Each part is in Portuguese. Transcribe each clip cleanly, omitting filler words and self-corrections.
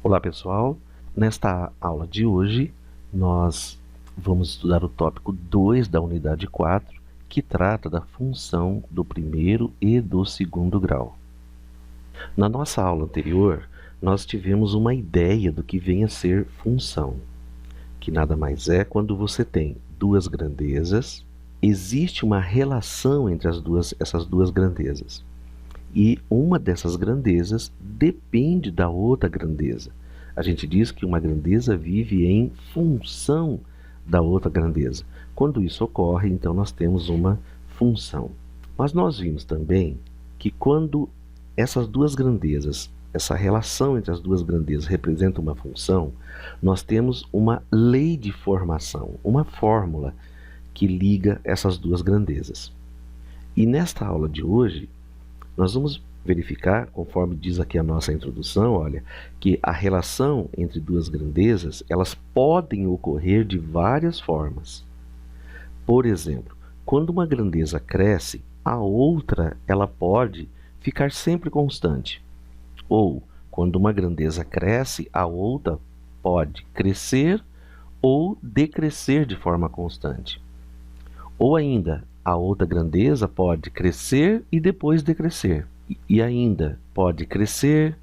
Olá pessoal, nesta aula de hoje nós vamos estudar o tópico 2 da unidade 4, que trata da função do primeiro e do segundo grau. Na nossa aula anterior, nós tivemos uma ideia do que vem a ser função, que nada mais é quando você tem duas grandezas, existe uma relação entre essas duas grandezas. E uma dessas grandezas depende da outra grandeza. A gente diz que uma grandeza vive em função da outra grandeza. Quando isso ocorre, então nós temos uma função. Mas nós vimos também que quando essas duas grandezas, essa relação entre as duas grandezas representa uma função, nós temos uma lei de formação, uma fórmula que liga essas duas grandezas. E nesta aula de hoje, nós vamos verificar, conforme diz aqui a nossa introdução, olha, que a relação entre duas grandezas, elas podem ocorrer de várias formas. Por exemplo, quando uma grandeza cresce, a outra ela pode ficar sempre constante. Ou, quando uma grandeza cresce, a outra pode crescer ou decrescer de forma constante. Ou ainda, a outra grandeza pode crescer e depois decrescer. E ainda pode crescer,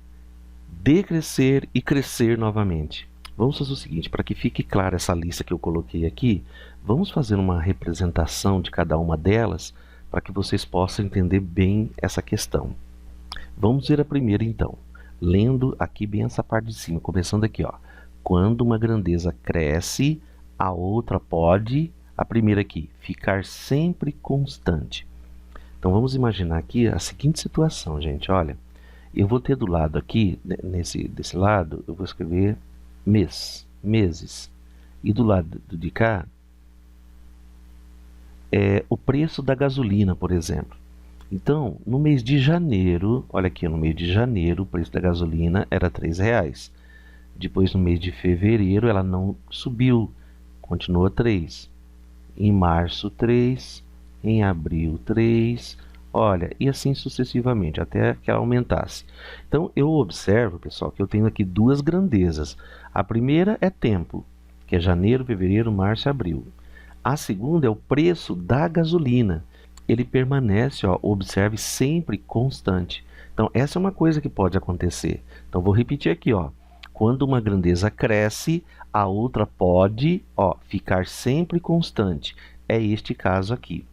decrescer e crescer novamente. Vamos fazer o seguinte, para que fique clara essa lista que eu coloquei aqui, vamos fazer uma representação de cada uma delas para que vocês possam entender bem essa questão. Vamos ver a primeira então, lendo aqui bem essa parte de cima, começando aqui, ó. Quando uma grandeza cresce, a outra pode... A primeira aqui, ficar sempre constante. Então vamos imaginar aqui a seguinte situação, gente. Olha, eu vou ter do lado aqui, desse lado, eu vou escrever meses. E do lado de cá, o preço da gasolina, por exemplo. Então, no mês de janeiro, olha aqui, no mês de janeiro, o preço da gasolina era R$3. Depois, no mês de fevereiro, ela não subiu, continua 3. Em março 3, em abril 3, olha, e assim sucessivamente, até que ela aumentasse. Então, eu observo, pessoal, que eu tenho aqui duas grandezas. A primeira é tempo, que é janeiro, fevereiro, março e abril. A segunda é o preço da gasolina. Ele permanece, ó, observe, sempre constante. Então, essa é uma coisa que pode acontecer. Então, vou repetir aqui, ó. Quando uma grandeza cresce, a outra pode, ó, ficar sempre constante. É este caso aqui.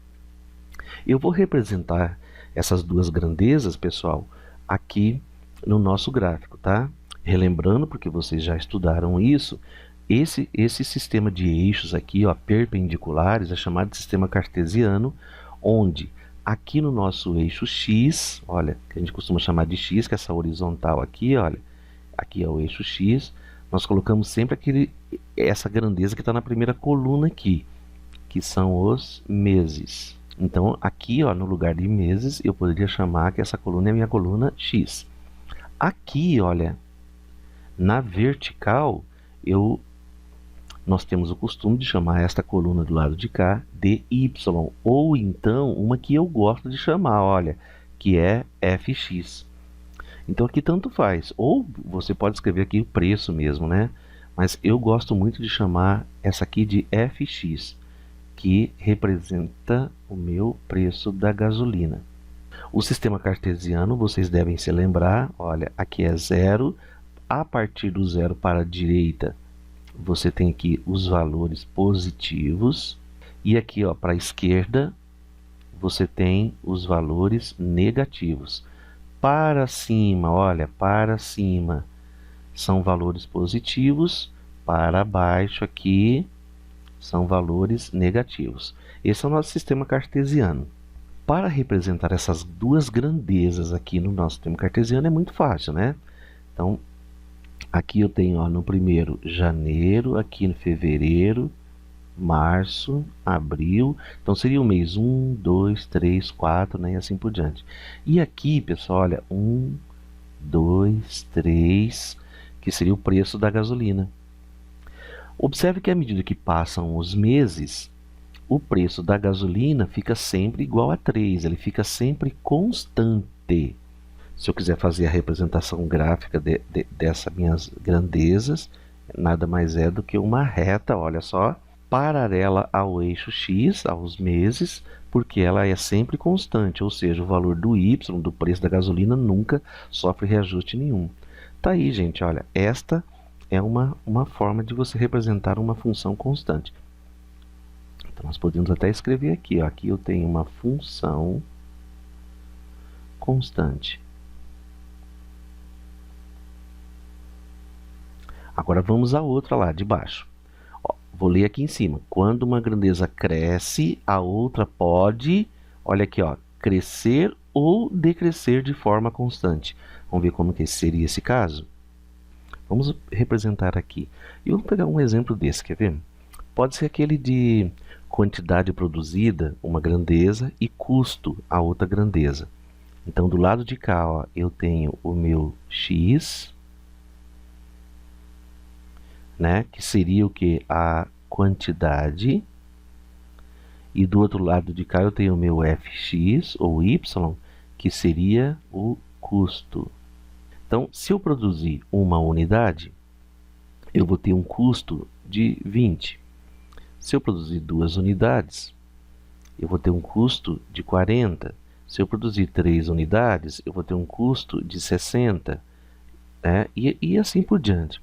Eu vou representar essas duas grandezas, pessoal, aqui no nosso gráfico, tá? Relembrando, porque vocês já estudaram isso, esse sistema de eixos aqui, ó, perpendiculares, é chamado de sistema cartesiano, onde aqui no nosso eixo X, olha, que a gente costuma chamar de X, que é essa horizontal aqui, olha, aqui é o eixo X, nós colocamos sempre essa grandeza que está na primeira coluna aqui, que são os meses. Então, aqui, ó, no lugar de meses, eu poderia chamar que essa coluna é a minha coluna X. Aqui, olha, na vertical, nós temos o costume de chamar esta coluna do lado de cá de Y, ou então uma que eu gosto de chamar, olha, que é FX. Então aqui tanto faz, ou você pode escrever aqui o preço mesmo, né? Mas eu gosto muito de chamar essa aqui de FX, que representa o meu preço da gasolina. O sistema cartesiano, vocês devem se lembrar, olha, aqui é zero, a partir do zero para a direita, você tem aqui os valores positivos, e aqui, ó, para a esquerda, você tem os valores negativos. Para cima, olha, para cima são valores positivos, para baixo aqui são valores negativos. Esse é o nosso sistema cartesiano. Para representar essas duas grandezas aqui no nosso sistema cartesiano é muito fácil, né? Então, aqui eu tenho, ó, no primeiro janeiro, aqui no fevereiro, março, abril, então seria o mês 1, 2, 3, 4, né, e assim por diante. E aqui, pessoal, olha, 1, 2, 3, que seria o preço da gasolina. Observe que à medida que passam os meses, o preço da gasolina fica sempre igual a 3, ele fica sempre constante. Se eu quiser fazer a representação gráfica dessas minhas grandezas, nada mais é do que uma reta, olha só, paralela ao eixo X, aos meses, porque ela é sempre constante, ou seja, o valor do Y, do preço da gasolina, nunca sofre reajuste nenhum. Tá aí, gente, olha, esta é uma forma de você representar uma função constante. Então, nós podemos até escrever aqui, ó, aqui eu tenho uma função constante. Agora vamos à outra lá de baixo. Ó, vou ler aqui em cima. Quando uma grandeza cresce, a outra pode, olha aqui, ó, crescer ou decrescer de forma constante. Vamos ver como que seria esse caso? Vamos representar aqui. E vamos pegar um exemplo desse, quer ver? Pode ser aquele de quantidade produzida, uma grandeza, e custo, a outra grandeza. Então, do lado de cá, ó, eu tenho o meu X, né, que seria o que? A quantidade. E do outro lado de cá eu tenho o meu Fx, ou Y, que seria o custo. Então, se eu produzir uma unidade, eu vou ter um custo de 20. Se eu produzir 2 unidades, eu vou ter um custo de 40. Se eu produzir 3 unidades, eu vou ter um custo de 60. Né? E assim por diante.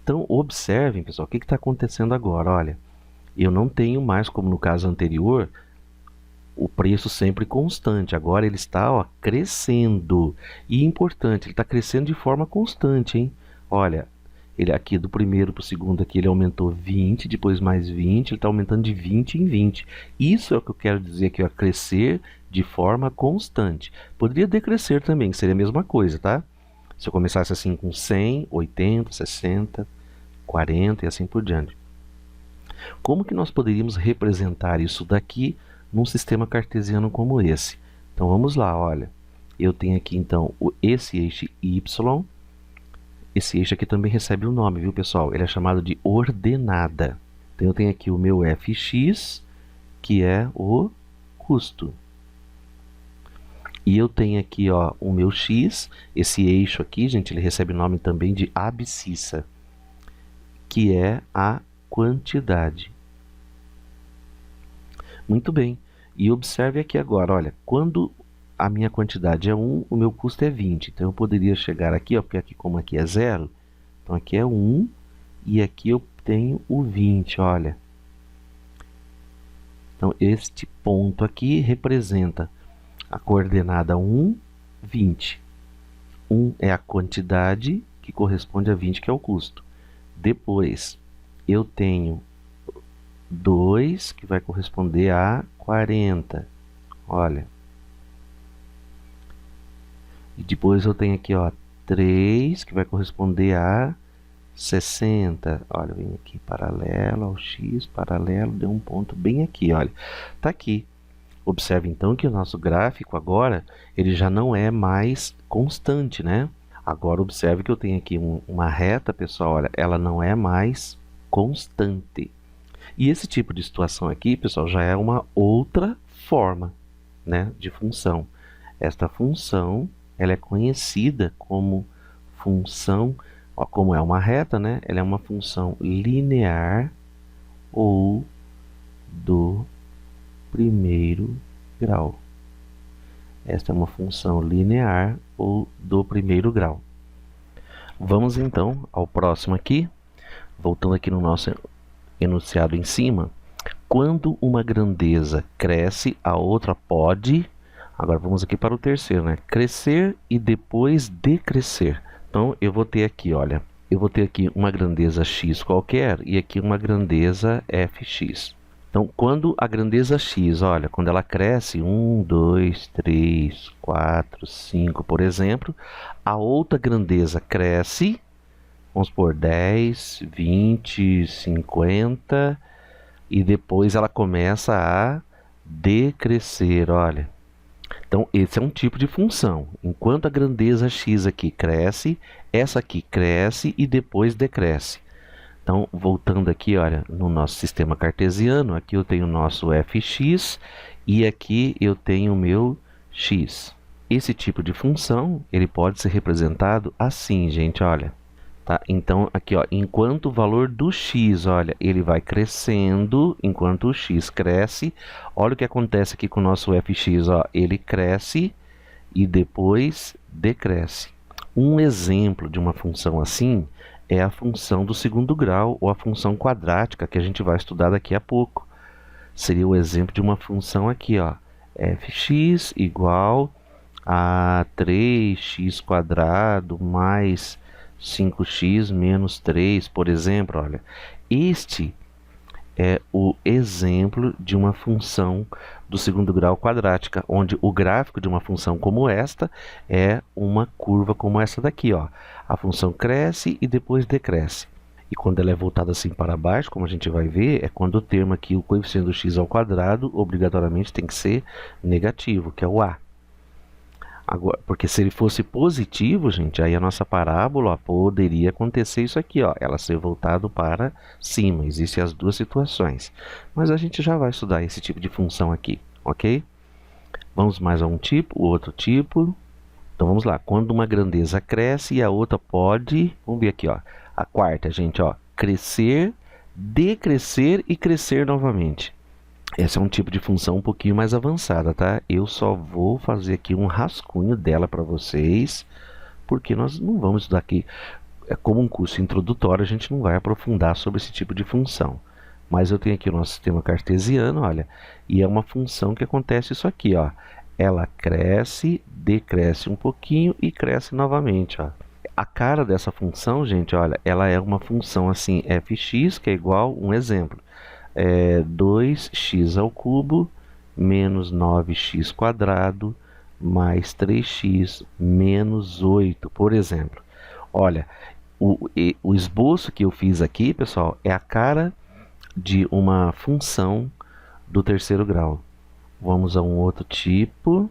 Então, observem, pessoal, o que está acontecendo agora. Olha, eu não tenho mais, como no caso anterior, o preço sempre constante. Agora ele está, ó, crescendo. E importante, ele está crescendo de forma constante, hein? Olha, ele aqui do primeiro para o segundo aqui, ele aumentou 20, depois mais 20, ele está aumentando de 20 em 20. Isso é o que eu quero dizer aqui, ó, crescer de forma constante. Poderia decrescer também, que seria a mesma coisa, tá? Se eu começasse assim com 100, 80, 60, 40 e assim por diante. Como que nós poderíamos representar isso daqui num sistema cartesiano como esse? Então vamos lá, olha. Eu tenho aqui então esse eixo Y. Esse eixo aqui também recebe um nome, viu, pessoal? Ele é chamado de ordenada. Então eu tenho aqui o meu Fx, que é o custo. E eu tenho aqui, ó, o meu X, esse eixo aqui, gente, ele recebe o nome também de abscissa, que é a quantidade. Muito bem. E observe aqui agora, olha, quando a minha quantidade é 1, o meu custo é 20. Então eu poderia chegar aqui, ó, porque aqui como aqui é 0, então aqui é 1 e aqui eu tenho o 20, olha. Então este ponto aqui representa a coordenada 1, 20. 1 é a quantidade que corresponde a 20, que é o custo. Depois, eu tenho 2, que vai corresponder a 40. Olha. E depois eu tenho aqui, ó, 3, que vai corresponder a 60. Olha, vem aqui, paralelo ao X, paralelo, deu um ponto bem aqui, olha. Tá aqui. Observe então que o nosso gráfico agora, ele já não é mais constante, né? Agora observe que eu tenho aqui uma reta, pessoal, olha, ela não é mais constante. E esse tipo de situação aqui, pessoal, já é uma outra forma, né, de função. Esta função, ela é conhecida como função, ó, como é uma reta, né? Ela é uma função linear ou do primeiro grau. Esta é uma função linear ou do primeiro grau. Vamos então ao próximo aqui, voltando aqui no nosso enunciado em cima. Quando uma grandeza cresce, a outra pode... Agora vamos aqui para o terceiro, né? Crescer e depois decrescer. Então eu vou ter aqui, olha, eu vou ter aqui uma grandeza x qualquer e aqui uma grandeza fx. Então, quando a grandeza x, olha, quando ela cresce, 1, 2, 3, 4, 5, por exemplo, a outra grandeza cresce, vamos por 10, 20, 50, e depois ela começa a decrescer, olha. Então, esse é um tipo de função. Enquanto a grandeza x aqui cresce, essa aqui cresce e depois decresce. Então, voltando aqui, olha, no nosso sistema cartesiano, aqui eu tenho o nosso fx e aqui eu tenho o meu x. esse tipo de função, ele pode ser representado assim, gente, olha. Tá? Então, aqui, ó, enquanto o valor do x, olha, ele vai crescendo, enquanto o x cresce, olha o que acontece aqui com o nosso fx, ó, ele cresce e depois decresce. Um exemplo de uma função assim é a função do segundo grau ou a função quadrática que a gente vai estudar daqui a pouco. Seria o exemplo de uma função aqui, ó, fx igual a 3x² mais 5x menos 3, por exemplo, olha. Este é o exemplo de uma função do segundo grau quadrática, onde o gráfico de uma função como esta é uma curva como essa daqui, ó. A função cresce e depois decresce. E quando ela é voltada assim para baixo, como a gente vai ver, é quando o termo aqui, o coeficiente do x ao quadrado, obrigatoriamente tem que ser negativo, que é o a. Agora, porque se ele fosse positivo, gente, aí a nossa parábola, ó, poderia acontecer isso aqui, ó, ela ser voltado para cima. Existem as duas situações. Mas a gente já vai estudar esse tipo de função aqui, ok? Vamos mais a um tipo, o outro tipo. Então vamos lá. Quando uma grandeza cresce e a outra pode... Vamos ver aqui, ó. A quarta, gente, ó. Crescer, decrescer e crescer novamente. Esse é um tipo de função um pouquinho mais avançada, tá? Eu só vou fazer aqui um rascunho dela para vocês, porque nós não vamos estudar aqui. Como um curso introdutório, a gente não vai aprofundar sobre esse tipo de função. Mas eu tenho aqui o nosso sistema cartesiano, olha, e é uma função que acontece isso aqui, ó. Ela cresce, decresce um pouquinho e cresce novamente, ó. A cara dessa função, gente, olha, ela é uma função assim, fx, que é igual, um exemplo, 2x ao cubo menos 9x² mais 3x menos 8, por exemplo. Olha, o esboço que eu fiz aqui, pessoal, é a cara de uma função do terceiro grau. Vamos a um outro tipo.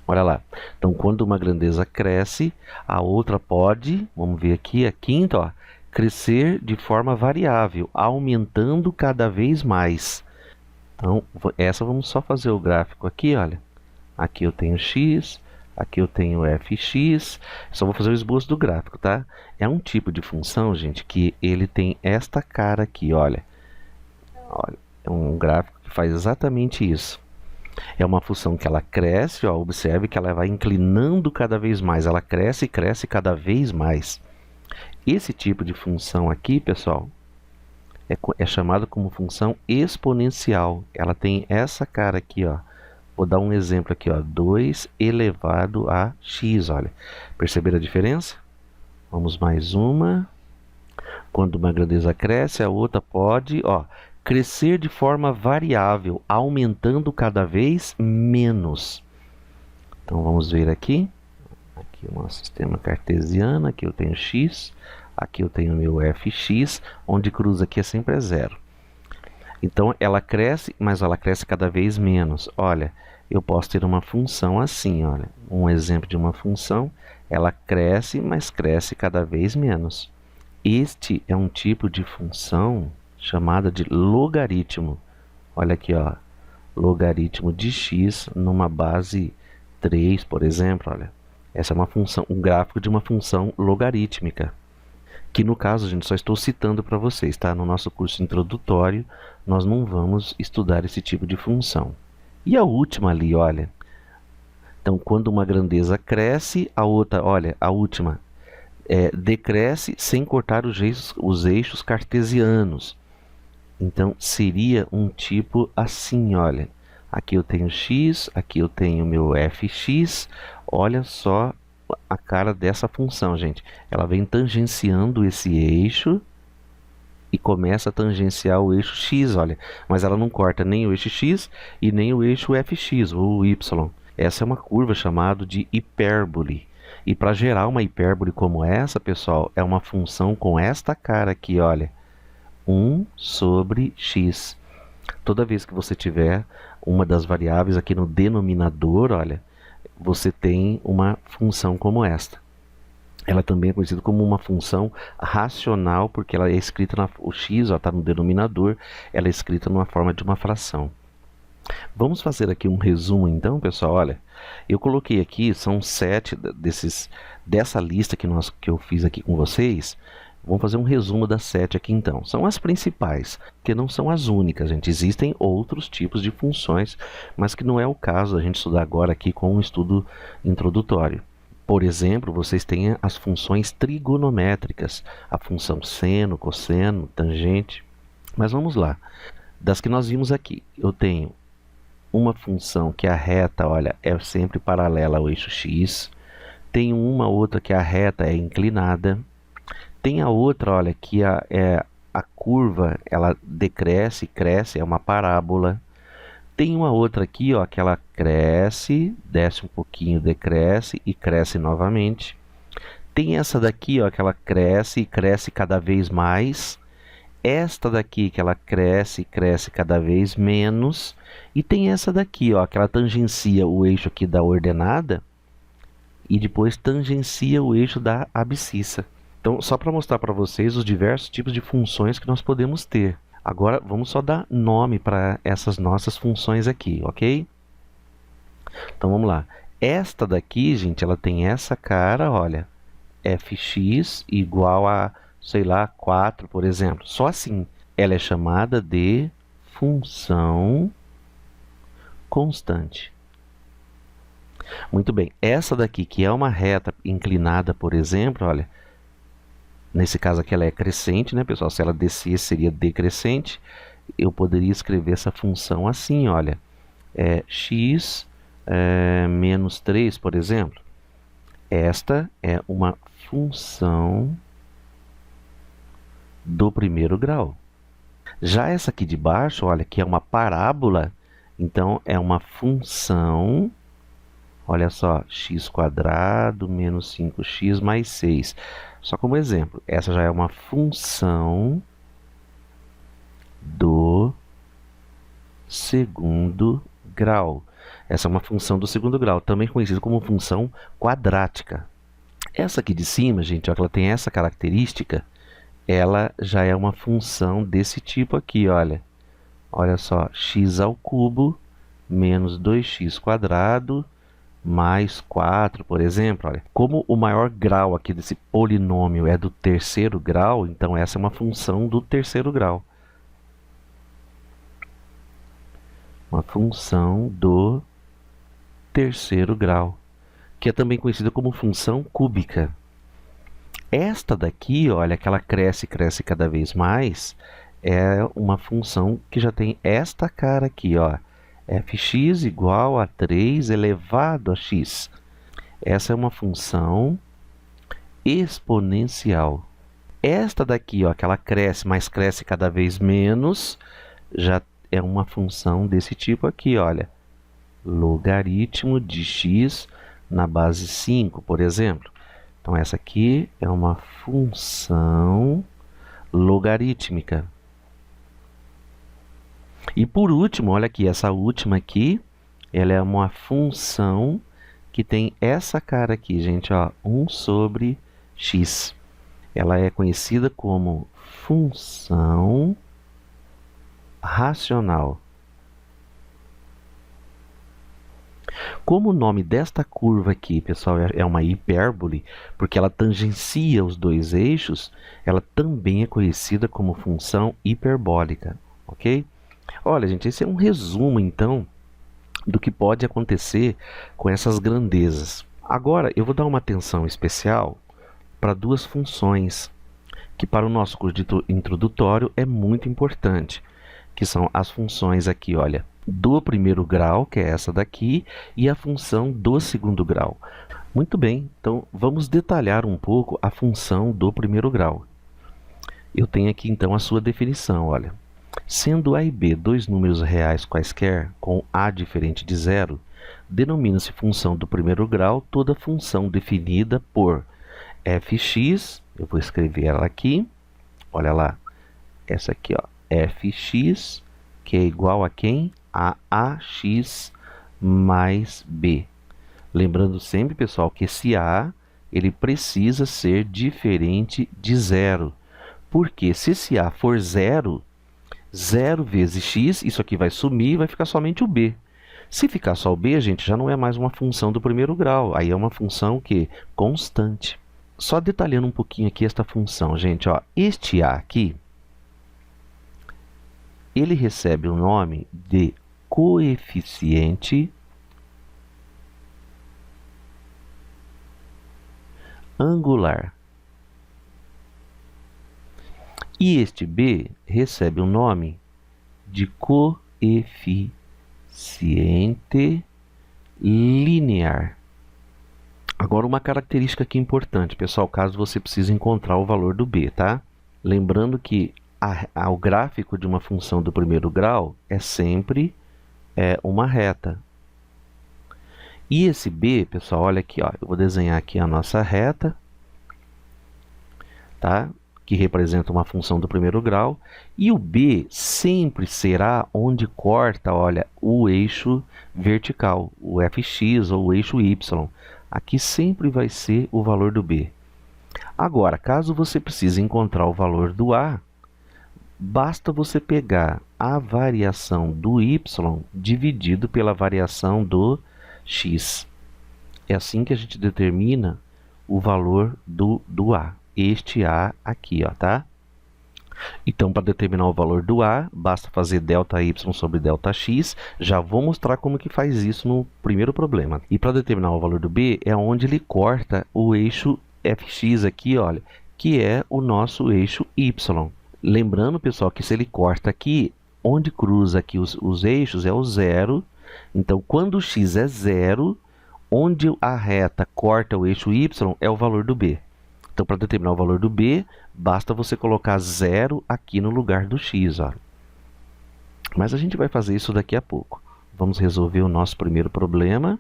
Olha lá. Então, quando uma grandeza cresce, a outra pode, vamos ver aqui, a quinta, ó, crescer de forma variável, aumentando cada vez mais. Então, essa vamos só fazer o gráfico aqui, olha. Aqui eu tenho x, aqui eu tenho fx. Só vou fazer o esboço do gráfico, tá? É um tipo de função, gente, que ele tem esta cara aqui, olha. Olha, é um gráfico que faz exatamente isso. É uma função que ela cresce, ó, observe que ela vai inclinando cada vez mais. Ela cresce e cresce cada vez mais. Esse tipo de função aqui, pessoal, é chamado como função exponencial. Ela tem essa cara aqui, ó. Vou dar um exemplo aqui, ó, 2 elevado a x, olha. Perceberam a diferença? Vamos mais uma. Quando uma grandeza cresce, a outra pode, ó, crescer de forma variável, aumentando cada vez menos. Então, vamos ver aqui. Aqui o nosso sistema cartesiano, aqui eu tenho x, aqui eu tenho meu fx, onde cruza aqui é sempre zero. Então, ela cresce, mas ela cresce cada vez menos. Olha, eu posso ter uma função assim, olha. Um exemplo de uma função, ela cresce, mas cresce cada vez menos. Este é um tipo de função chamada de logaritmo. Olha aqui, ó. Logaritmo de x numa base 3, por exemplo, olha. Essa é uma função, um gráfico de uma função logarítmica, que no caso, gente, só estou citando para vocês, tá? No nosso curso introdutório, nós não vamos estudar esse tipo de função. E a última ali, olha. Então, quando uma grandeza cresce, a outra, olha, a última, decresce sem cortar os eixos cartesianos. Então, seria um tipo assim, olha. Aqui eu tenho x, aqui eu tenho meu fx. Olha só a cara dessa função, gente. Ela vem tangenciando esse eixo e começa a tangenciar o eixo x, olha. Mas ela não corta nem o eixo x e nem o eixo fx, ou y. Essa é uma curva chamada de hipérbole. E para gerar uma hipérbole como essa, pessoal, é uma função com esta cara aqui, olha. 1 sobre x. Toda vez que você tiver uma das variáveis aqui no denominador, olha, você tem uma função como esta. Ela também é conhecida como uma função racional, porque ela é escrita, o x está no denominador, ela é escrita numa forma de uma fração. Vamos fazer aqui um resumo então, pessoal. Olha, eu coloquei aqui, são 7 dessa lista que eu fiz aqui com vocês. Vamos fazer um resumo das 7 aqui então. São as principais, que não são as únicas, gente. Existem outros tipos de funções, mas que não é o caso a gente estudar agora aqui com um estudo introdutório. Por exemplo, vocês têm as funções trigonométricas, a função seno, cosseno, tangente. Mas vamos lá. Das que nós vimos aqui, eu tenho uma função que a reta, olha, é sempre paralela ao eixo x. Tem uma outra que a reta é inclinada. Tem a outra, olha, que a curva, ela decresce, cresce, é uma parábola. Tem uma outra aqui, ó, que ela cresce, desce um pouquinho, decresce e cresce novamente. Tem essa daqui, ó, que ela cresce e cresce cada vez mais. Esta daqui que ela cresce e cresce cada vez menos. E tem essa daqui, ó, que ela tangencia o eixo aqui da ordenada e depois tangencia o eixo da abscissa. Então, só para mostrar para vocês os diversos tipos de funções que nós podemos ter. Agora, vamos só dar nome para essas nossas funções aqui, ok? Então, vamos lá. Esta daqui, gente, ela tem essa cara, olha, fx igual a, sei lá, 4, por exemplo. Só assim. Ela é chamada de função constante. Muito bem. Essa daqui, que é uma reta inclinada, por exemplo, olha, nesse caso aqui ela é crescente, né, pessoal? Se ela descer, seria decrescente. Eu poderia escrever essa função assim, olha, x menos 3, por exemplo. Esta é uma função do primeiro grau. Já essa aqui de baixo, olha, que é uma parábola, então é uma função, olha só, x² menos 5x mais 6. Só como exemplo, essa já é uma função do segundo grau. Essa é uma função do segundo grau, também conhecida como função quadrática. Essa aqui de cima, gente, ó, ela tem essa característica, ela já é uma função desse tipo aqui, olha. Olha só, x² menos 2x² mais 4, por exemplo. Olha. Como o maior grau aqui desse polinômio é do terceiro grau, então essa é uma função do terceiro grau. Uma função do terceiro grau, que é também conhecida como função cúbica. Esta daqui, olha, que ela cresce cada vez mais, é uma função que já tem esta cara aqui, ó, fx igual a 3 elevado a x. Essa é uma função exponencial. Esta daqui, ó, que ela cresce, mas cresce cada vez menos, já é uma função desse tipo aqui, olha, logaritmo de x na base 5, por exemplo. Então, essa aqui é uma função logarítmica. E por último, olha aqui, essa última aqui, ela é uma função que tem essa cara aqui, gente, ó, 1 sobre x. Ela é conhecida como função racional. Como o nome desta curva aqui, pessoal, é uma hipérbole, porque ela tangencia os dois eixos, ela também é conhecida como função hiperbólica, ok? Olha, gente, esse é um resumo, então, do que pode acontecer com essas grandezas. Agora, eu vou dar uma atenção especial para duas funções, que para o nosso curso introdutório é muito importante, que são as funções aqui, olha, do primeiro grau, que é essa daqui, e a função do segundo grau. Muito bem, então vamos detalhar um pouco a função do primeiro grau. Eu tenho aqui então a sua definição, olha. Sendo A e B dois números reais quaisquer, com A diferente de zero, denomina-se função do primeiro grau toda função definida por fx, eu vou escrever ela aqui, olha lá, essa aqui, ó, fx, que é igual a quem? A ax mais b. Lembrando sempre, pessoal, que esse a ele precisa ser diferente de zero. Porque se esse a for zero, 0 vezes x, isso aqui vai sumir e vai ficar somente o b. Se ficar só o b, gente, já não é mais uma função do primeiro grau, aí é uma função que constante. Só detalhando um pouquinho aqui esta função, gente, ó, este a aqui, ele recebe o nome de coeficiente angular. E este b recebe o nome de coeficiente linear. Agora, uma característica aqui importante, pessoal, caso você precise encontrar o valor do b, tá? Lembrando que o gráfico de uma função do primeiro grau é sempre uma reta. E esse b, pessoal, olha aqui, ó, eu vou desenhar aqui a nossa reta, tá? Que representa uma função do primeiro grau, e o b sempre será onde corta, olha, o eixo vertical, o fx ou o eixo y. Aqui sempre vai ser o valor do b. Agora, caso você precise encontrar o valor do a, basta você pegar a variação do y dividido pela variação do x. É assim que a gente determina o valor do a. Este a aqui, ó, tá? Então, para determinar o valor do a, basta fazer ΔY sobre ΔX. Já vou mostrar como que faz isso no primeiro problema. E para determinar o valor do b, é onde ele corta o eixo fx aqui, olha, que é o nosso eixo y. Lembrando, pessoal, que se ele corta aqui, onde cruza aqui os eixos é o zero. Então, quando o x é zero, onde a reta corta o eixo y é o valor do b. Então, para determinar o valor do b, basta você colocar 0 aqui no lugar do x. Ó. Mas a gente vai fazer isso daqui a pouco. Vamos resolver o nosso primeiro problema.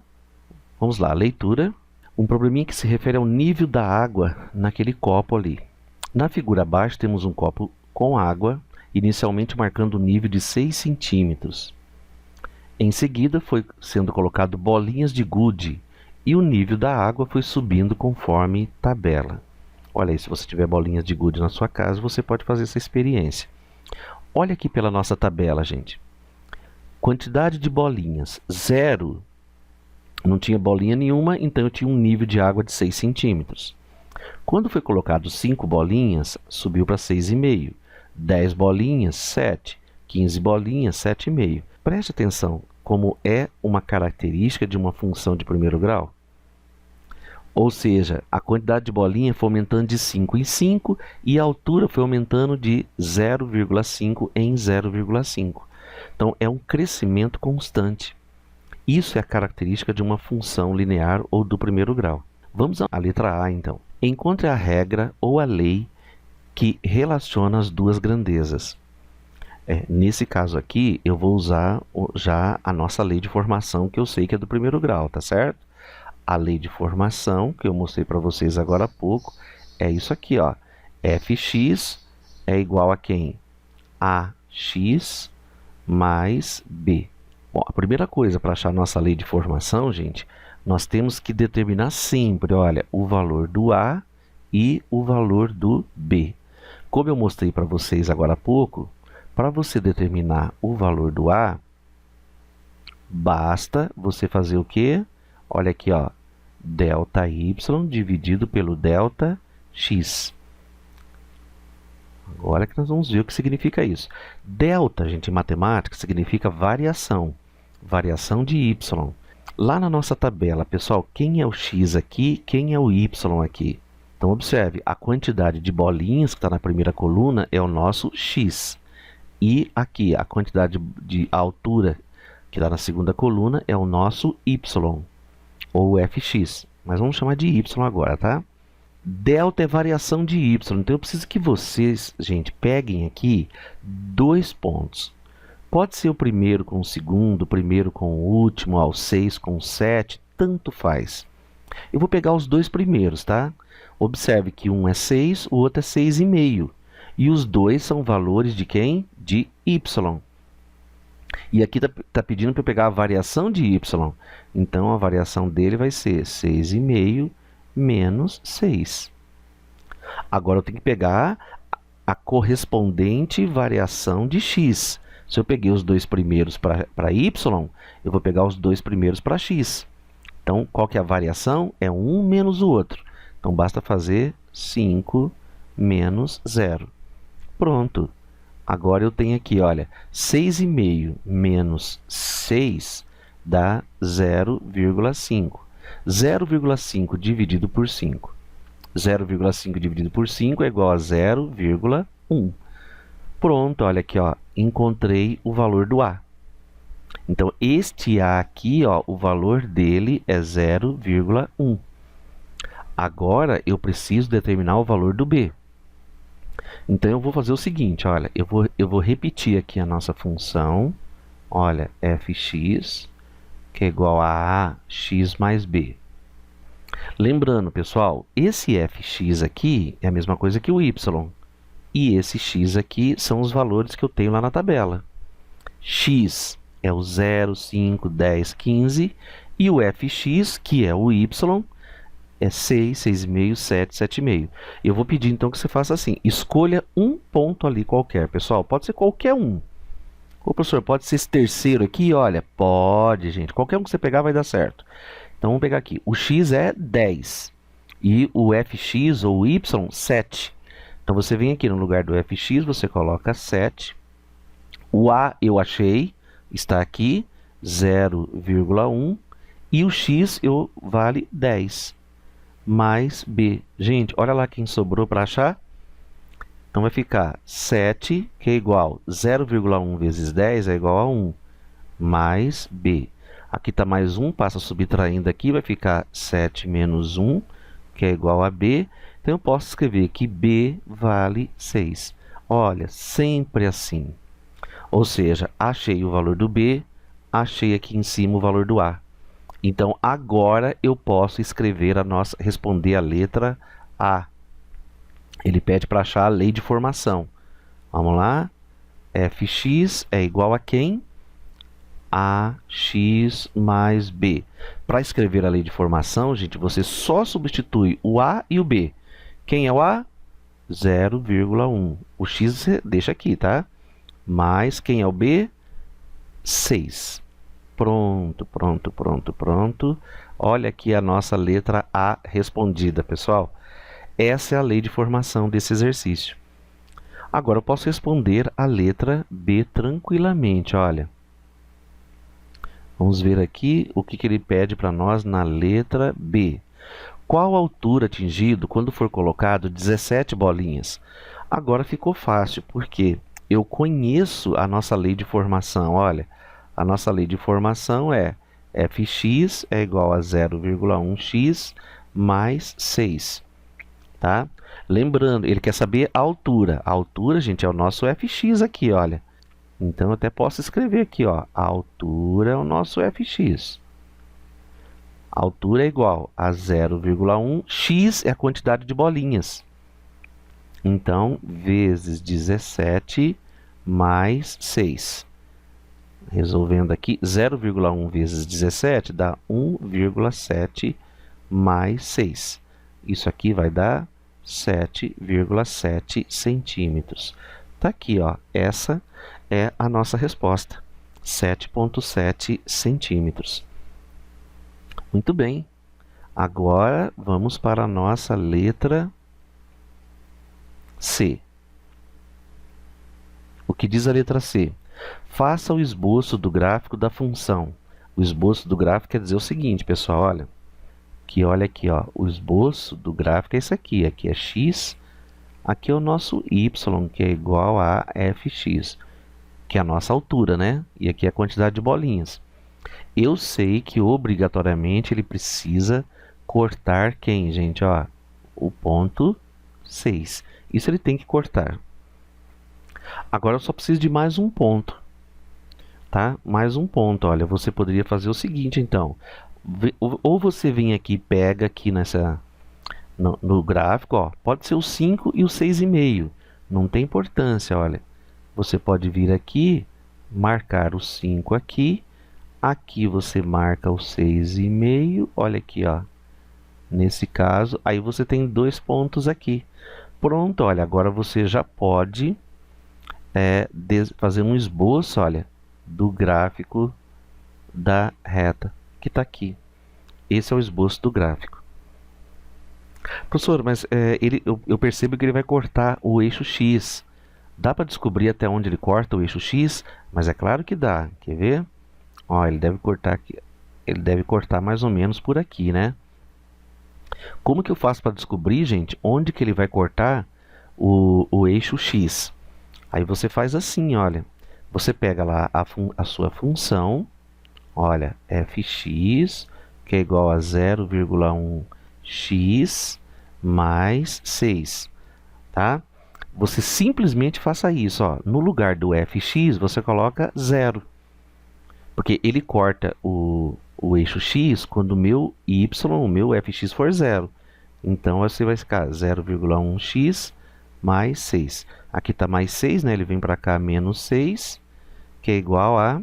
Vamos lá, leitura. Um probleminha que se refere ao nível da água naquele copo ali. Na figura abaixo temos um copo com água, inicialmente marcando um nível de 6 centímetros. Em seguida, foi sendo colocado bolinhas de gude e o nível da água foi subindo conforme tabela. Olha aí, se você tiver bolinhas de gude na sua casa, você pode fazer essa experiência. Olha aqui pela nossa tabela, gente. Quantidade de bolinhas, 0. Não tinha bolinha nenhuma, então eu tinha um nível de água de 6 centímetros. Quando foi colocado 5 bolinhas, subiu para 6,5. 10 bolinhas, 7. 15 bolinhas, 7,5. Preste atenção como é uma característica de uma função de primeiro grau. Ou seja, a quantidade de bolinha foi aumentando de 5 em 5 e a altura foi aumentando de 0,5 em 0,5. Então, é um crescimento constante. Isso é a característica de uma função linear ou do primeiro grau. Vamos à letra A, então. Encontre a regra ou a lei que relaciona as duas grandezas. Nesse caso aqui, eu vou usar já a nossa lei de formação, que eu sei que é do primeiro grau, tá certo? A lei de formação, que eu mostrei para vocês agora há pouco, é isso aqui, ó. Fx é igual a quem? Ax mais b. Bom, a primeira coisa para achar nossa lei de formação, gente, nós temos que determinar sempre, olha, o valor do a e o valor do b. Como eu mostrei para vocês agora há pouco, para você determinar o valor do a, basta você fazer o quê? Olha aqui, ó, ΔY dividido pelo ΔX. Agora que nós vamos ver o que significa isso. Delta, gente, em matemática, significa variação. Variação de y. Lá na nossa tabela, pessoal, quem é o x aqui, quem é o y aqui? Então, observe, a quantidade de bolinhas que está na primeira coluna é o nosso x. E aqui, a quantidade de altura que está na segunda coluna é o nosso y, ou fx. Mas vamos chamar de y agora, tá? Delta é variação de y. Então, eu preciso que vocês, gente, peguem aqui 2 pontos. Pode ser o primeiro com o segundo, o primeiro com o último, o 6 com o 7, tanto faz. Eu vou pegar os 2 primeiros, tá? Observe que um é 6, o outro é 6,5. E os dois são valores de quem? De y. E aqui está pedindo para eu pegar a variação de y. Então, a variação dele vai ser 6,5 menos 6. Agora, eu tenho que pegar a correspondente variação de x. Se eu peguei os dois primeiros para y, eu vou pegar os dois primeiros para x. Então, qual que é a variação? É um menos o outro. Então, basta fazer 5 menos 0. Pronto. Agora eu tenho aqui, olha, 6,5 menos 6 dá 0,5. 0,5 dividido por 5. 0,5 dividido por 5 é igual a 0,1. Pronto, olha aqui, ó, encontrei o valor do A. Então, este A aqui, ó, o valor dele é 0,1. Agora, eu preciso determinar o valor do B. Então, eu vou fazer o seguinte, olha, eu vou repetir aqui a nossa função, olha, fx, que é igual a x mais b. Lembrando, pessoal, esse fx aqui é a mesma coisa que o y. E esse x aqui são os valores que eu tenho lá na tabela. X é o 0, 5, 10, 15. E o fx, que é o y, é 6, 6,5, 7, 7,5. Eu vou pedir, então, que você faça assim. Escolha um ponto ali qualquer, pessoal. Pode ser qualquer um. Ô, professor, pode ser esse terceiro aqui? Olha, pode, gente. Qualquer um que você pegar vai dar certo. Então, vamos pegar aqui. O x é 10. E o fx, ou o y, 7. Então, você vem aqui no lugar do fx, você coloca 7. O a eu achei, está aqui, 0,1. E o x vale 10. Mais b. Gente, olha lá quem sobrou para achar. Então, vai ficar 7, que é igual a 0,1 vezes 10 é igual a 1. Mais b. Aqui está mais 1, passa subtraindo aqui, vai ficar 7 menos 1, que é igual a b. Então, eu posso escrever que b vale 6. Olha, sempre assim. Ou seja, achei o valor do b, achei aqui em cima o valor do a. Então, agora eu posso escrever responder a letra A. Ele pede para achar a lei de formação. Vamos lá. Fx é igual a quem? Ax mais b. Para escrever a lei de formação, gente, você só substitui o A e o B. Quem é o A? 0,1. O x você deixa aqui, tá? Mais quem é o B? 6. Pronto, pronto, pronto, pronto. Olha aqui a nossa letra A respondida, pessoal. Essa é a lei de formação desse exercício. Agora eu posso responder a letra B tranquilamente, olha. Vamos ver aqui o que ele pede para nós na letra B. Qual a altura atingido quando for colocado 17 bolinhas? Agora ficou fácil, porque eu conheço a nossa lei de formação, olha. A nossa lei de formação é fx é igual a 0,1x mais 6. Tá? Lembrando, ele quer saber a altura. A altura, gente, é o nosso fx aqui, olha. Então, eu até posso escrever aqui, ó. A altura é o nosso fx. A altura é igual a 0,1. X é a quantidade de bolinhas. Então, vezes 17 mais 6. Resolvendo aqui, 0,1 vezes 17 dá 1,7 mais 6. Isso aqui vai dar 7,7 centímetros. Está aqui, ó. Essa é a nossa resposta. 7,7 centímetros. Muito bem. Agora, vamos para a nossa letra C. O que diz a letra C? Faça o esboço do gráfico da função. O esboço do gráfico quer dizer o seguinte, pessoal, olha. Que olha aqui, ó, o esboço do gráfico é esse aqui. Aqui é x, aqui é o nosso y, que é igual a fx, que é a nossa altura, né? E aqui é a quantidade de bolinhas. Eu sei que obrigatoriamente ele precisa cortar quem, gente? Ó, o ponto 6. Isso ele tem que cortar. Agora eu só preciso de mais um ponto, tá? Mais um ponto, olha, você poderia fazer o seguinte, então. Ou você vem aqui e pega aqui no gráfico, ó, pode ser o 5 e o 6,5. Não tem importância, olha. Você pode vir aqui, marcar o 5 aqui. Aqui você marca o 6,5. Olha aqui, ó. Nesse caso, aí você tem dois pontos aqui. Pronto, olha, agora você já pode fazer um esboço, olha, do gráfico da reta que está aqui. Esse é o esboço do gráfico. Professor, mas eu percebo que ele vai cortar o eixo X. Dá para descobrir até onde ele corta o eixo X? Mas é claro que dá. Quer ver? Ó, ele deve cortar aqui. Ele deve cortar mais ou menos por aqui, né? Como que eu faço para descobrir, gente, onde que ele vai cortar o eixo X? Aí você faz assim, olha. Você pega lá a sua função, olha, fx, que é igual a 0,1x mais 6, tá? Você simplesmente faça isso, ó. No lugar do fx, você coloca 0. Porque ele corta o eixo x quando o meu y, o meu fx for 0. Então, você vai ficar 0,1x mais 6. Aqui está mais 6, né? Ele vem para cá, menos 6, que é igual a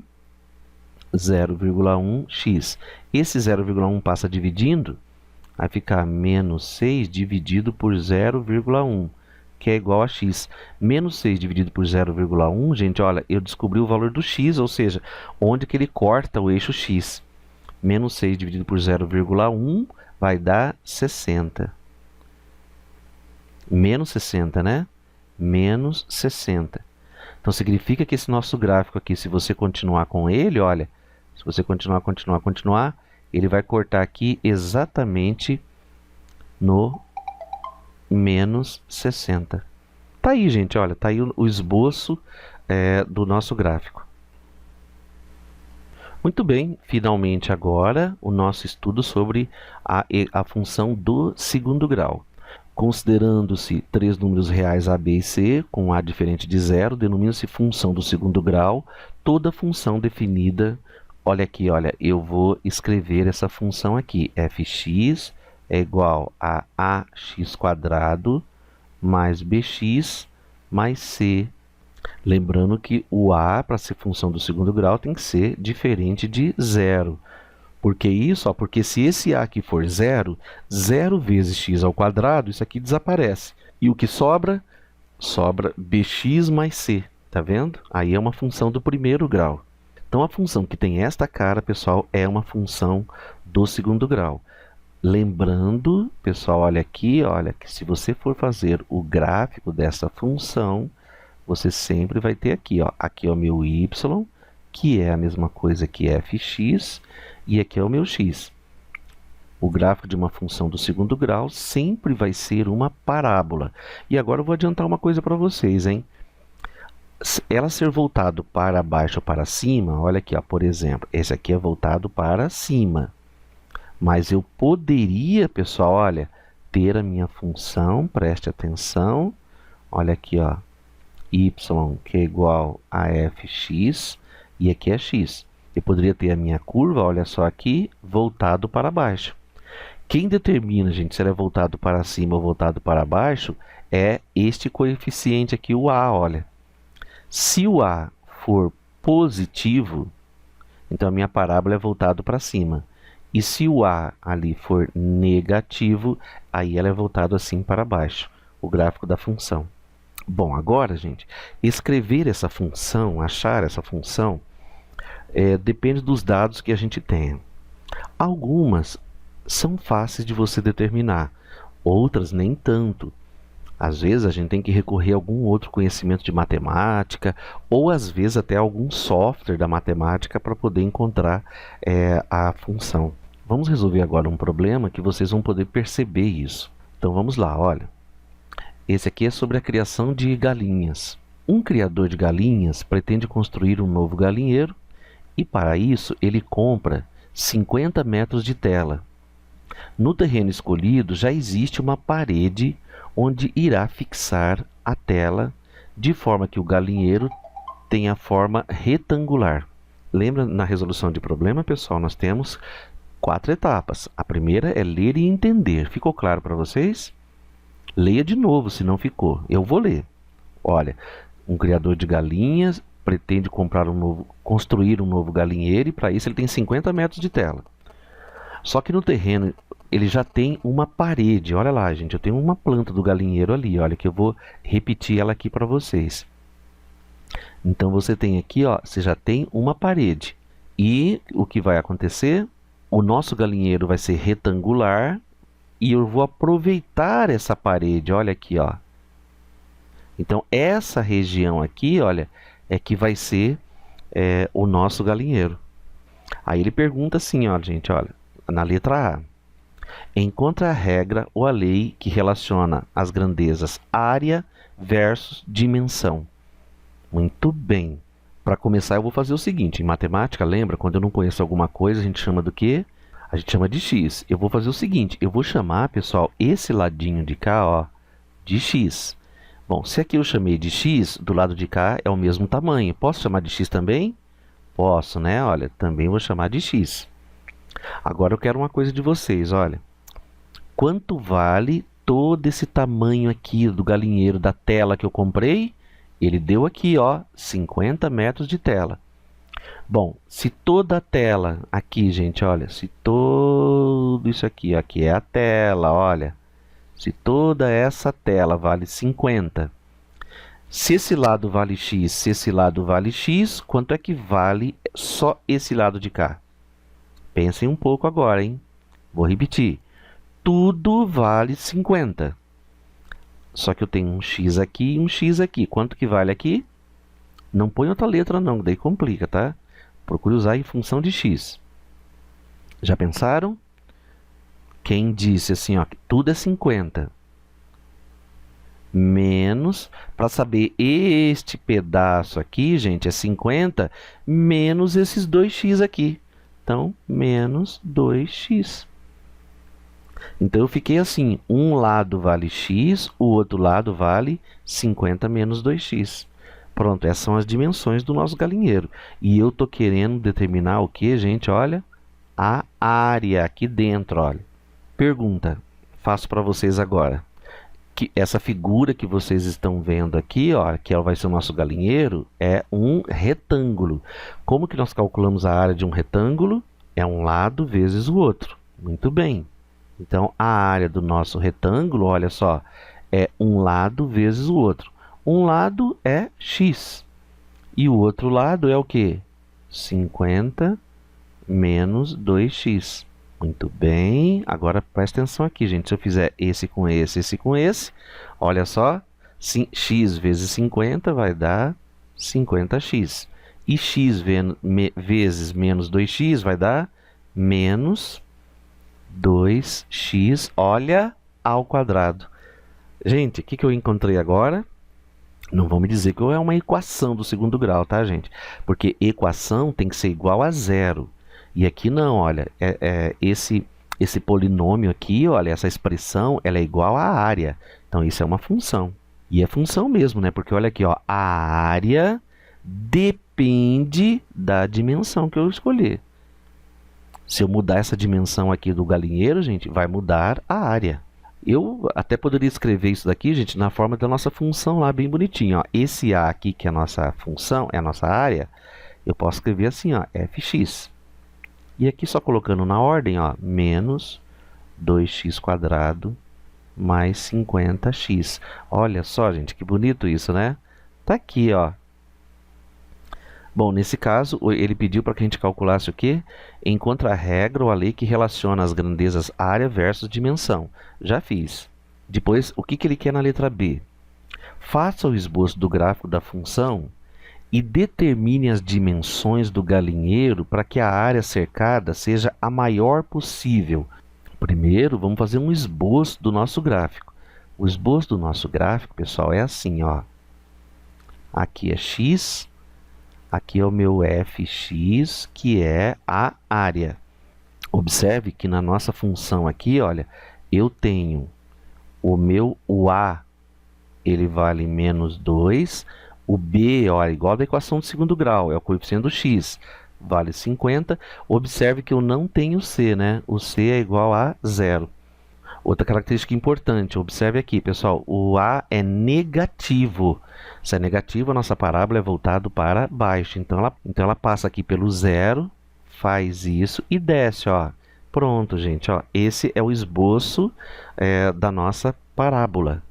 0,1x. Esse 0,1 passa dividindo, vai ficar menos 6 dividido por 0,1, que é igual a x. Menos 6 dividido por 0,1, gente, olha, eu descobri o valor do x, ou seja, onde que ele corta o eixo x. Menos 6 dividido por 0,1 vai dar 60. Menos 60, né? Menos 60. Então, significa que esse nosso gráfico aqui, se você continuar com ele, olha, se você continuar, ele vai cortar aqui exatamente no menos 60. Tá aí, gente, olha, tá aí o esboço do nosso gráfico. Muito bem, finalmente agora o nosso estudo sobre a função do segundo grau. Considerando-se três números reais a, b e c, com a diferente de zero, denomina-se função do segundo grau toda função definida. Olha aqui, olha, eu vou escrever essa função aqui. Fx é igual a ax² mais bx mais c. Lembrando que o a, para ser função do segundo grau, tem que ser diferente de zero. Por que isso? Ó, porque se esse a aqui for zero, 0 vezes x ao quadrado, isso aqui desaparece. E o que sobra? Sobra bx mais c. Tá vendo? Aí é uma função do primeiro grau. Então, a função que tem esta cara, pessoal, é uma função do segundo grau. Lembrando, pessoal, olha aqui, olha, que se você for fazer o gráfico dessa função, você sempre vai ter aqui, ó, aqui é o meu y, que é a mesma coisa que fx, e aqui é o meu x. O gráfico de uma função do segundo grau sempre vai ser uma parábola. E agora eu vou adiantar uma coisa para vocês, hein? Ela ser voltado para baixo ou para cima, olha aqui, ó, por exemplo, esse aqui é voltado para cima. Mas eu poderia, pessoal, olha, ter a minha função, preste atenção, olha aqui, ó, y, que é igual a fx, e aqui é x. Eu poderia ter a minha curva, olha só aqui, voltado para baixo. Quem determina, gente, se ela é voltado para cima ou voltado para baixo, é este coeficiente aqui, o a, olha. Se o a for positivo, então a minha parábola é voltada para cima. E se o a ali for negativo, aí ela é voltada assim para baixo, o gráfico da função. Bom, agora, gente, escrever essa função, achar essa função, depende dos dados que a gente tenha. Algumas são fáceis de você determinar, outras nem tanto. Às vezes a gente tem que recorrer a algum outro conhecimento de matemática, ou às vezes até algum software da matemática para poder encontrar a função. Vamos resolver agora um problema que vocês vão poder perceber isso. Então vamos lá, olha. Esse aqui é sobre a criação de galinhas. Um criador de galinhas pretende construir um novo galinheiro e, para isso, ele compra 50 metros de tela. No terreno escolhido já existe uma parede onde irá fixar a tela de forma que o galinheiro tenha forma retangular. Lembra, na resolução de problema, pessoal, nós temos 4 etapas. A primeira é ler e entender. Ficou claro para vocês? Leia de novo, se não ficou. Eu vou ler. Olha, um criador de galinhas pretende construir um novo galinheiro e para isso ele tem 50 metros de tela. Só que no terreno ele já tem uma parede. Olha lá, gente, eu tenho uma planta do galinheiro ali, olha, que eu vou repetir ela aqui para vocês. Então você tem aqui, ó, você já tem uma parede. E o que vai acontecer? O nosso galinheiro vai ser retangular e eu vou aproveitar essa parede, olha aqui, ó. Então essa região aqui, olha, é que vai ser o nosso galinheiro. Aí ele pergunta assim, ó, gente, olha, na letra A. Encontre a regra ou a lei que relaciona as grandezas área versus dimensão. Muito bem. Para começar, eu vou fazer o seguinte. Em matemática, lembra? Quando eu não conheço alguma coisa, a gente chama do quê? A gente chama de x. Eu vou fazer o seguinte. Eu vou chamar, pessoal, esse ladinho de cá, ó, de x. Bom, se aqui eu chamei de x, do lado de cá é o mesmo tamanho. Posso chamar de x também? Posso, né? Olha, também vou chamar de x. Agora eu quero uma coisa de vocês, olha. Quanto vale todo esse tamanho aqui do galinheiro da tela que eu comprei? Ele deu aqui, ó, 50 metros de tela. Bom, se toda a tela aqui, gente, olha, se todo isso aqui, aqui é a tela, olha. Se toda essa tela vale 50, se esse lado vale x, se esse lado vale x, quanto é que vale só esse lado de cá? Pensem um pouco agora, hein? Vou repetir. Tudo vale 50. Só que eu tenho um x aqui e um x aqui. Quanto que vale aqui? Não põe outra letra não, daí complica, tá? Procure usar em função de x. Já pensaram? Quem disse assim, ó, que tudo é 50. Menos, para saber este pedaço aqui, gente, é 50, menos esses 2x aqui. Então, menos 2x. Então, eu fiquei assim, um lado vale x, o outro lado vale 50 menos 2x. Pronto, essas são as dimensões do nosso galinheiro. E eu estou querendo determinar o que, gente? Olha, a área aqui dentro, olha. Pergunta, faço para vocês agora. Que essa figura que vocês estão vendo aqui, ó, que vai ser o nosso galinheiro, é um retângulo. Como que nós calculamos a área de um retângulo? É um lado vezes o outro. Muito bem. Então, a área do nosso retângulo, olha só, é um lado vezes o outro. Um lado é x. E o outro lado é o quê? 50 menos 2x. Muito bem. Agora, presta atenção aqui, gente. Se eu fizer esse com esse, olha só. X vezes 50 vai dar 50x. E x vezes menos 2x vai dar menos 2x, olha, ao quadrado. Gente, o que eu encontrei agora? Não vão me dizer que é uma equação do segundo grau, tá, gente? Porque equação tem que ser igual a zero. E aqui não, olha, esse polinômio aqui, olha, essa expressão, ela é igual à área. Então, isso é uma função. E é função mesmo, né? Porque olha aqui, ó, a área depende da dimensão que eu escolher. Se eu mudar essa dimensão aqui do galinheiro, gente, vai mudar a área. Eu até poderia escrever isso daqui, gente, na forma da nossa função lá, bem bonitinho, ó. Esse A aqui, que é a nossa função, é a nossa área, eu posso escrever assim, ó, fx. E aqui só colocando na ordem, ó, menos 2x² mais 50x. Olha só, gente, que bonito isso, né? Tá aqui, ó. Bom, nesse caso, ele pediu para que a gente calculasse o quê? Encontre a regra ou a lei que relaciona as grandezas área versus dimensão. Já fiz. Depois, o que ele quer na letra B? Faça o esboço do gráfico da função e determine as dimensões do galinheiro para que a área cercada seja a maior possível. Primeiro, vamos fazer um esboço do nosso gráfico. O esboço do nosso gráfico, pessoal, é assim, ó. Aqui é x. Aqui é o meu fx, que é a área. Observe que na nossa função aqui, olha, eu tenho o A, ele vale menos 2. O B, olha, igual da equação do segundo grau, é o coeficiente do x, vale 50. Observe que eu não tenho C, né? O C é igual a 0. Outra característica importante, observe aqui, pessoal, o A é negativo. Se é negativo, a nossa parábola é voltada para baixo. Então ela passa aqui pelo 0, faz isso e desce, ó, Pronto, gente, ó, esse é o esboço da nossa parábola.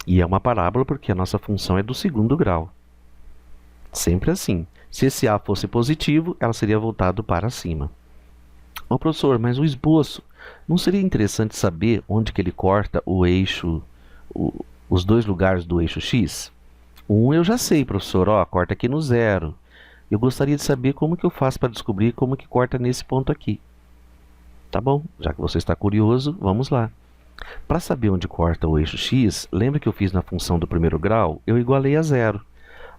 E é uma parábola porque a nossa função é do segundo grau. Sempre assim. Se esse A fosse positivo, ela seria voltado para cima. Ô, professor, mas o esboço, não seria interessante saber onde que ele corta o eixo, os dois lugares do eixo X? Um eu já sei, professor, ó, corta aqui no zero. Eu gostaria de saber como que eu faço para descobrir como que corta nesse ponto aqui. Tá bom, já que você está curioso, vamos lá. Para saber onde corta o eixo X, lembra que eu fiz na função do primeiro grau? Eu igualei a zero.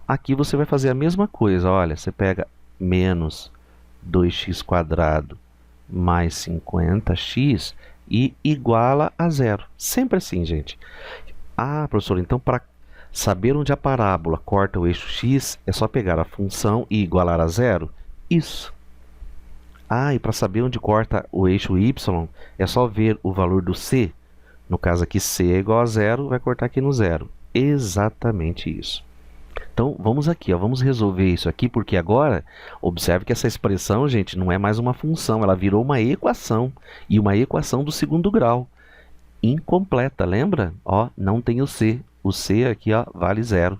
Aqui você vai fazer a mesma coisa, olha, você pega menos 2x² mais 50x e iguala a zero. Sempre assim, gente. Ah, professor, então para saber onde a parábola corta o eixo x, é só pegar a função e igualar a zero? Isso. Ah, e para saber onde corta o eixo y, é só ver o valor do c. No caso aqui, c é igual a zero, vai cortar aqui no zero. Exatamente isso. Então, vamos aqui, ó, vamos resolver isso aqui, porque agora, observe que essa expressão, gente, não é mais uma função, ela virou uma equação, e uma equação do segundo grau. Incompleta, lembra? Ó, não tem o c. O c aqui, ó, vale zero.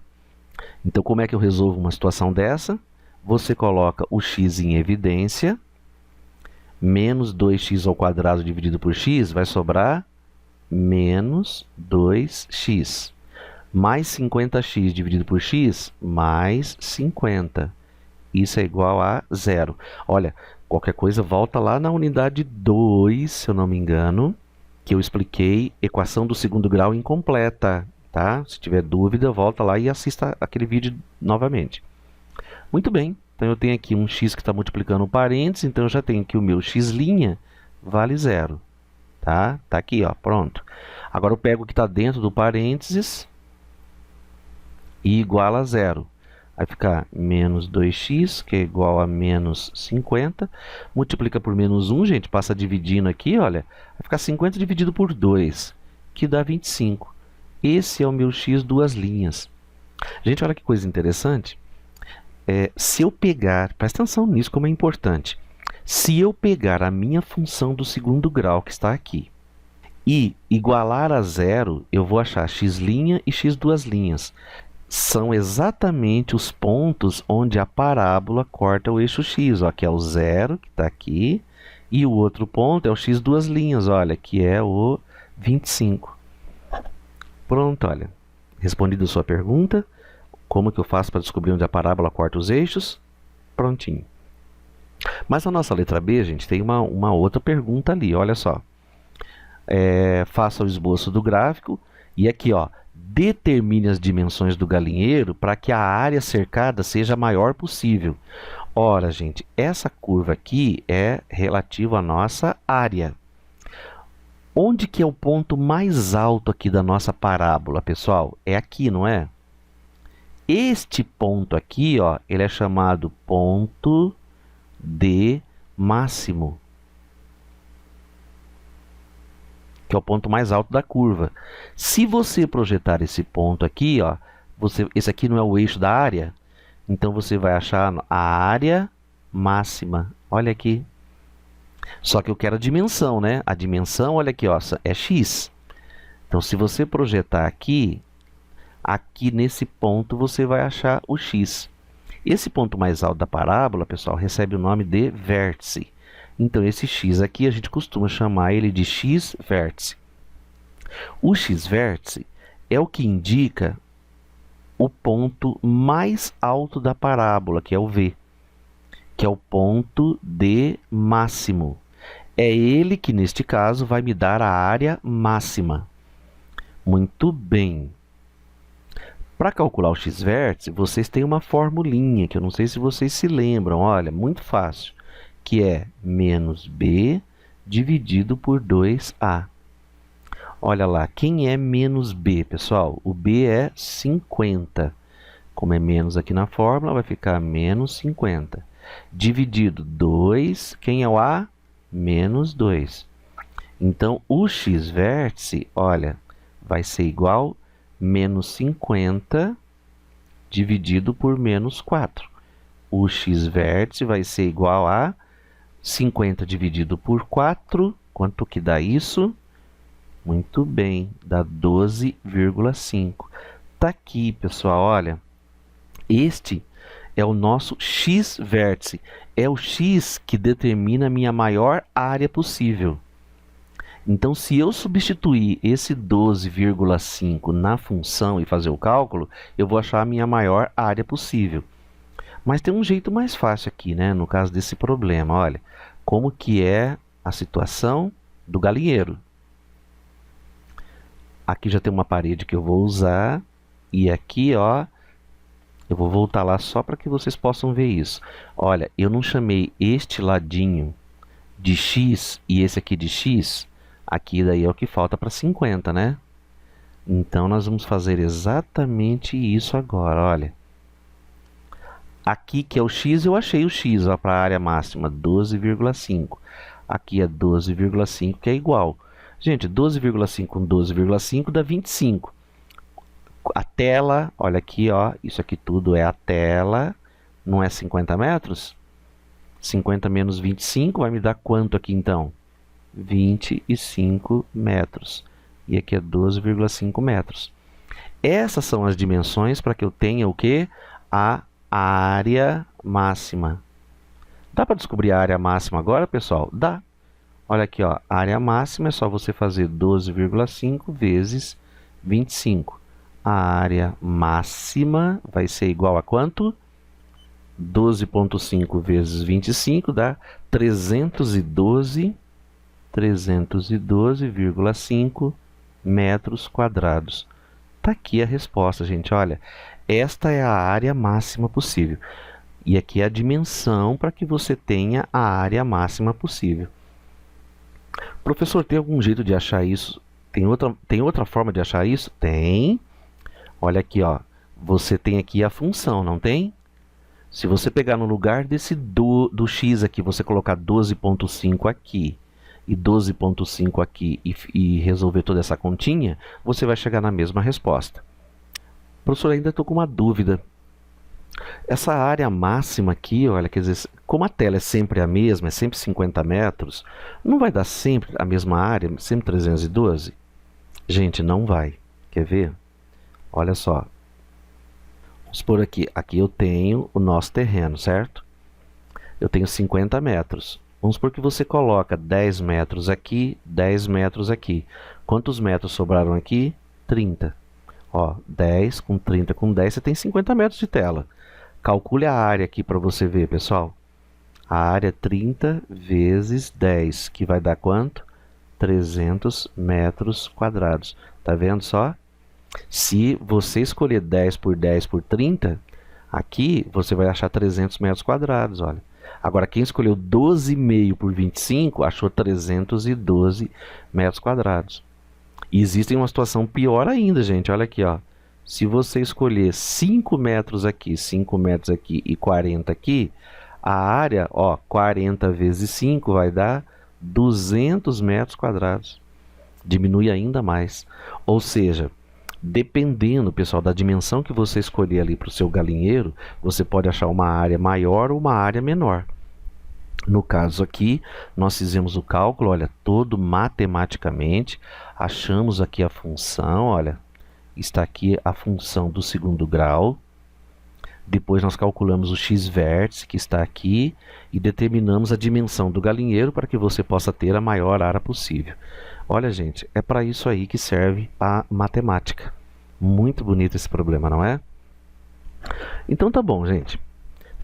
Então, como é que eu resolvo uma situação dessa? Você coloca o x em evidência, menos 2x² dividido por x, vai sobrar menos 2x. Mais 50x dividido por x, mais 50. Isso é igual a zero. Olha, qualquer coisa, volta lá na unidade 2, se eu não me engano, que eu expliquei equação do segundo grau incompleta, tá? Se tiver dúvida, volta lá e assista aquele vídeo novamente. Muito bem, então eu tenho aqui um x que está multiplicando um parênteses, então eu já tenho que o meu x' vale zero, tá? Tá aqui, ó, pronto. Agora eu pego o que está dentro do parênteses e iguala a zero. Vai ficar menos 2x, que é igual a menos 50. Multiplica por menos 1, gente, passa dividindo aqui, olha. Vai ficar 50 dividido por 2, que dá 25. Esse é o meu x duas linhas. Gente, olha que coisa interessante. Se eu pegar, presta atenção nisso como é importante. Se eu pegar a minha função do segundo grau, que está aqui, e igualar a zero, eu vou achar x' e x duas linhas. São exatamente os pontos onde a parábola corta o eixo x, ó, que é o zero, que está aqui, e o outro ponto é o x duas linhas, olha, que é o 25. Pronto, olha, respondida a sua pergunta, como que eu faço para descobrir onde a parábola corta os eixos? Prontinho. Mas a nossa letra B, gente, tem uma outra pergunta ali, olha só. Faça o esboço do gráfico e aqui, ó, determine as dimensões do galinheiro para que a área cercada seja a maior possível. Ora, gente, essa curva aqui é relativa à nossa área. Onde que é o ponto mais alto aqui da nossa parábola, pessoal? É aqui, não é? Este ponto aqui, ó, ele é chamado ponto D máximo, que é o ponto mais alto da curva. Se você projetar esse ponto aqui, ó, esse aqui não é o eixo da área, então você vai achar a área máxima. Olha aqui. Só que eu quero a dimensão, né? A dimensão, olha aqui, ó, é x. Então, se você projetar aqui nesse ponto você vai achar o x. Esse ponto mais alto da parábola, pessoal, recebe o nome de vértice. Então, esse x aqui, a gente costuma chamar ele de x-vértice. O x-vértice é o que indica o ponto mais alto da parábola, que é o V, que é o ponto D máximo. É ele que, neste caso, vai me dar a área máxima. Muito bem. Para calcular o x-vértice, vocês têm uma formulinha, que eu não sei se vocês se lembram, olha, muito fácil, que é menos b dividido por 2a. Olha lá, quem é menos b, pessoal? O b é 50. Como é menos aqui na fórmula, vai ficar menos 50. Dividido 2, quem é o a? Menos 2. Então, o x-vértice, olha, vai ser igual a menos 50 dividido por menos 4. O x-vértice vai ser igual a 50 dividido por 4, quanto que dá isso? Muito bem, dá 12,5. Tá aqui, pessoal, olha. Este é o nosso x-vértice. É o x que determina a minha maior área possível. Então, se eu substituir esse 12,5 na função e fazer o cálculo, eu vou achar a minha maior área possível. Mas tem um jeito mais fácil aqui, né? No caso desse problema, olha. Como que é a situação do galinheiro. Aqui já tem uma parede que eu vou usar. E aqui, ó, eu vou voltar lá só para que vocês possam ver isso. Olha, eu não chamei este ladinho de x e esse aqui de x. Aqui daí é o que falta para 50, né? Então, nós vamos fazer exatamente isso agora, olha. Aqui que é o x, eu achei o x para a área máxima, 12,5. Aqui é 12,5, que é igual. Gente, 12,5 com 12,5 dá 25. A tela, olha aqui, ó, isso aqui tudo é a tela, não é 50 metros? 50 menos 25 vai me dar quanto aqui então? 25 metros. E aqui é 12,5 metros. Essas são as dimensões para que eu tenha o quê? A área máxima. Dá para descobrir a área máxima agora, pessoal? Dá. Olha aqui, ó, a área máxima é só você fazer 12,5 vezes 25. A área máxima vai ser igual a quanto? 12,5 vezes 25 dá 312,5 metros quadrados. Está aqui a resposta, gente. Olha, esta é a área máxima possível. E aqui é a dimensão para que você tenha a área máxima possível. Professor, tem algum jeito de achar isso? Tem outra forma de achar isso? Tem. Olha aqui, ó. Você tem aqui a função, não tem? Se você pegar no lugar desse do x aqui, você colocar 12,5 aqui e 12,5 aqui e resolver toda essa continha, você vai chegar na mesma resposta. Professor, ainda estou com uma dúvida. Essa área máxima aqui, olha, quer dizer, como a tela é sempre a mesma, é sempre 50 metros, não vai dar sempre a mesma área, sempre 312? Gente, não vai. Quer ver? Olha só. Vamos por aqui. Aqui eu tenho o nosso terreno, certo? Eu tenho 50 metros. Vamos supor que você coloca 10 metros aqui, 10 metros aqui. Quantos metros sobraram aqui? 30. Ó, 10 com 30 com 10, você tem 50 metros de tela. Calcule a área aqui para você ver, pessoal. A área é 30 vezes 10, que vai dar quanto? 300 metros quadrados. Tá vendo só? Se você escolher 10 por 10 por 30, aqui você vai achar 300 metros quadrados, olha. Agora, quem escolheu 12,5 por 25, achou 312 metros quadrados. E existe uma situação pior ainda, gente. Olha aqui, ó. Se você escolher 5 metros aqui e 40 aqui, a área, ó, 40 vezes 5 vai dar 200 metros quadrados. Diminui ainda mais. Ou seja, dependendo, pessoal, da dimensão que você escolher ali para o seu galinheiro, você pode achar uma área maior ou uma área menor. No caso aqui, nós fizemos o cálculo, olha, todo matematicamente, achamos aqui a função, olha, está aqui a função do segundo grau. Depois nós calculamos o x-vértice, que está aqui, e determinamos a dimensão do galinheiro para que você possa ter a maior área possível. Olha, gente, é para isso aí que serve a matemática. Muito bonito esse problema, não é? Então tá bom, gente.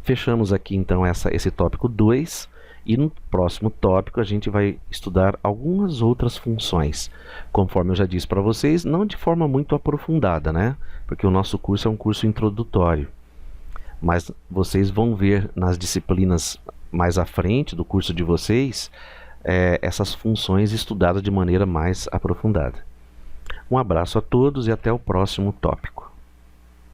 Fechamos aqui então esse tópico 2 e no próximo tópico a gente vai estudar algumas outras funções. Conforme eu já disse para vocês, não de forma muito aprofundada, né? Porque o nosso curso é um curso introdutório. Mas vocês vão ver nas disciplinas mais à frente do curso de vocês essas funções estudadas de maneira mais aprofundada. Um abraço a todos e até o próximo tópico.